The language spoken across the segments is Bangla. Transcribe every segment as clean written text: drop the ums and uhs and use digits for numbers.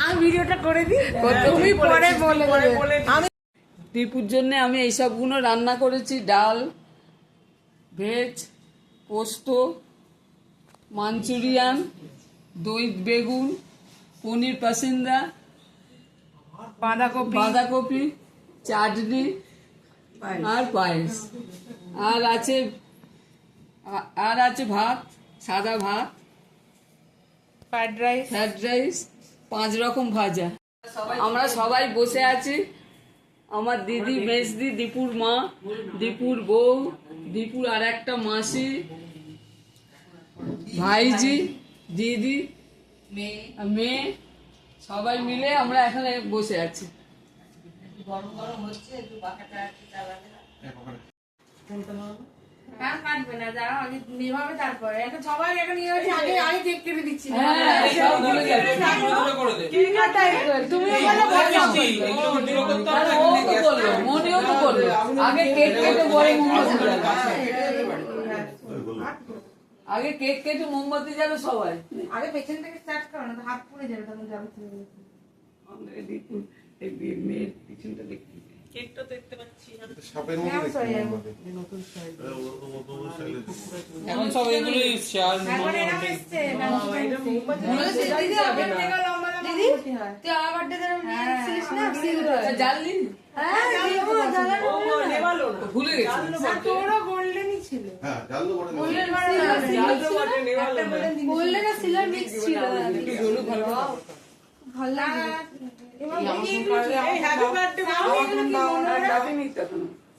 আমি ভিডিওটা করে দিই, তুমি পরে বলে। আমি দীপুর জন্য আমি এইসবগুলো রান্না করেছি। ডাল, ভেজ, পোস্ত, মাঞ্চুরিয়ান, দই বেগুন, পনির পাসিন্দা, বাঁধাকপি, চাটনি আর পায়েস। আর আছে ভাত, সাদা ভাত, ফ্রাইড রাইস, 5 রকম ভাজা। আমরা সবাই বসে আছি। আমার দিদি, মেজদি, দীপুর মা, দীপুর বউ, দীপুর আর একটা মাসি, ভাইজি, দিদি, মেয়ে, সবাই মিলে আমরা এখানে বসে আছি। গরম গরম হচ্ছে, একটু পাখাটা চালাবে না। কাটবে না, যারা আগে নেভাবে তারপরে এখন সবাই এখন নিয়ে হচ্ছে আগে আমি কেক কেটে দিচ্ছি। তুমি মনিও তো করলো, আগে কেক কেটে পরে আগে কেক কেটে মোমবাতি জ্বালো সবাই। আগে পেছন থেকে স্টার্ট করো না, হাত পুড়ে যাবে তখন যাবে। মেয়ের পিছনটা দেখতে কেকটা দেখতে পাচ্ছি না। সাপের মতো দেখতে নতুন স্টাইল। এখন সব এগুলো শেয়ার এখন এরকম এসছে না, এটা মোমবাতি দিদি যাবে না। লম্বা লম্বা মোমবাতি হয়। তুই আমার বার্থডে তে নিয়েছিলিস না সিলভার? জানলি? হ্যাঁ জ্বালানো ও নেভালো না। ভুলে গেছি। তোরও গোল্ডেনই ছিল। হ্যাঁ জানলো বড় গোল্ডেন জানলো বটে নেভালো না। গোল্ডেন আর সিলভার মিক্স ছিল। একটু হলুদ ভালো ভালো লাগে। এবার এই হ্যাপি বার্থডে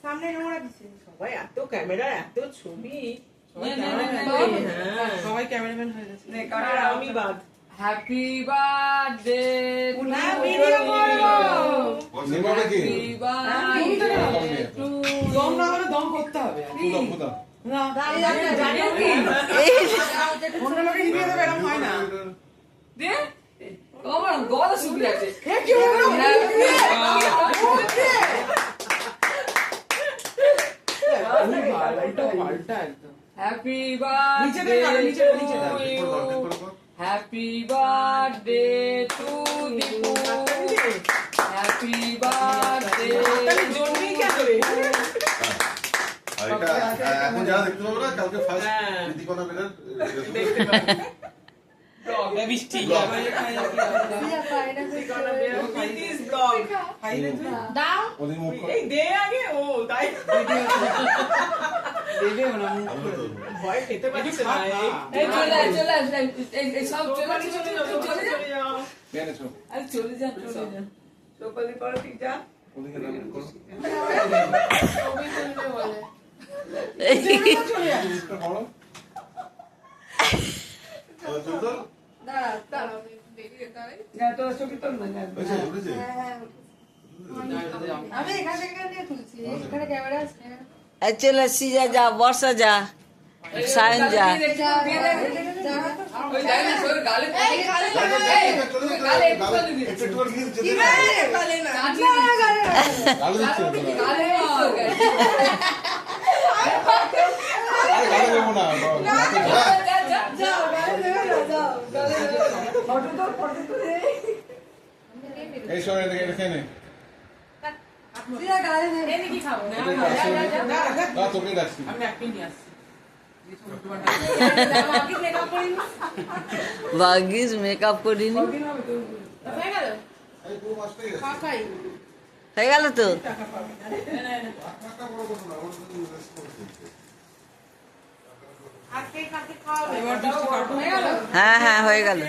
সামনে নোংরা দিছে। সবাই এত ক্যামেরা, এত ছবি। সবাই না, না, না, সবাই ক্যামেরাম্যান হয়ে গেছে। আর আমি বাদ। হ্যাপি বার্থডে না ভিডিও করো। নেভাবে কি হ্যাপি বার্থডে টু দম না হলে দম করতে হবে। খুদা খুদা না, জানিও কি? অন্য লোকে নিভিয়ে দেবে, এরকম হয় না। দে আমার গলা শুকিয়ে আছে। কি হলো? পাল্টা একদম। হ্যাপি নিচে বার্থডে দে, নিচে দে, নিচে দে। Happy birthday to Dipu, happy birthday. হাততালি জন্মেই কেন রে? আর এটা এখন যারা দেখতে পাবো না কালকে ফার্স্ট হ্যাঁ। প্রীতিকণা বেলার দেখতে পাবে। বৃষ্টি এটা প্রীতিস ব্লগ। খাইলে তুই? দাও ওদের মুখ এই দে আগে, ও তাই দেবে না, মুখ করে ভয় খেতে পারছে না। এই চলে আয়, চলে আয়, এই সব চলে আয়, চলে যাও, চলে যা। চলে যাও। এনেছো আরে চলে যা, চলে যা। চোপালি করো, ঠিক যা। ওদিকে রান্না করো ছবি তুলবে বলে। চলে যা। জিনিসটা করো চল দাঁড়া দাঁড়া বেরিয়ে যেতে হবে। যা, তোরা ছবি তোল না, যা। হয়েছে উঠেছে আমি এখান থেকে নিয়ে তুলছি, এখানে ক্যামেরা আছে। চলে আসছি, যা বর্ষা যা, সায়ন যা। ওই যাই না, তোর গালে এই গালে গালে একটু গালে দিচ্ছে। একটু করে কি যেতে গালে না কাটলি গালে না গালে দিচ্ছে গালে আরে গালে দেবো না যা, যা, যা। যাও গালে দেবে না, যাও গালে দেবে না। ফটো তোল, ফটো তোল। এই সরে এখানে সিধা গালে দেবে। এনে কি খাবো? না তোকে ডাকছি আমি একটা নিয়ে আসছি। বাকি মেকআপ করিনি। ভাগ্যিস মেকআপ করিনি। হয়ে গেল? এই পুরো মাছটাই আছে কাকাই। হয়ে গেল তো? টাকা বড় কথা না আমার জন্য রেস্ট করতে আজকে কাকে খাওয়াবে? এবার বৃষ্টি কাটুন। হয়ে গেল? হ্যাঁ হ্যাঁ হয়ে গেল।